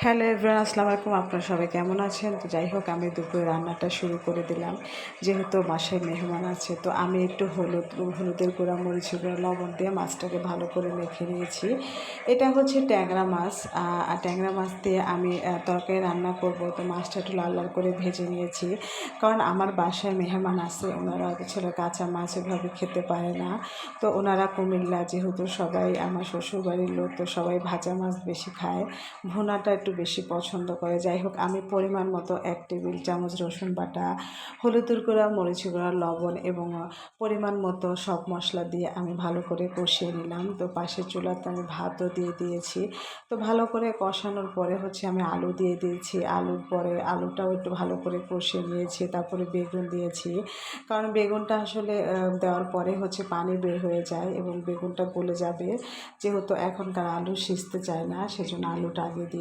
Hello everyone, আসসালামু আলাইকুম। আপনারা সবাই কেমন আছেন? তো যাই হোক, আমি দুপুরে রান্নাটা শুরু করে দিলাম। যেহেতু বাসায় মেহমান আছে, তো আমি একটু হলুদের গুঁড়া, মরিচের গুঁড়া, লবণ দিয়ে মাছটাকে ভালো করে মেখে নিয়েছি। এটা হচ্ছে ট্যাংরা মাছ। আর ট্যাংরা মাছ দিয়ে আমি তরকারি রান্না করব। তো মাছটা একটু লাল লাল করে ভেজে নিয়েছি, কারণ আমার বাসায় মেহমান আছে, ওনারা ছেলে কাঁচা মাছ এভাবে খেতে পারে না। তো ওনারা কুমিল্লা, যেহেতু সবাই আমার শ্বশুরবাড়ির লোক, তো সবাই ভাজা মাছ বেশি খায়, ভুনাটা একটু বেশি পছন্দ করে। যাই হোক, আমি পরিমাণ মতো 1 টেবিল চামচ রসুন বাটা, হলুদের গুঁড়া, মরিচের গুঁড়া, লবণ এবং পরিমাণ মতো সব মশলা দিয়ে আমি ভালো করে কষিয়ে নিলাম। তো পাশের চুলাতে আমি ভাতও দিয়ে দিয়েছি। তো ভালো করে কষানোর পরে হচ্ছে আমি আলু দিয়ে দিয়েছি। আলুটাও একটু ভালো করে কষিয়ে নিয়েছি। তারপরে বেগুন দিয়েছি, কারণ বেগুনটা আসলে দেওয়ার পরে হচ্ছে পানি বের হয়ে যায় এবং বেগুনটা গলে যাবে। যেহেতু এখনকার আলু সিজতে চায় না, সেজন্য আলুটা আগে দিয়ে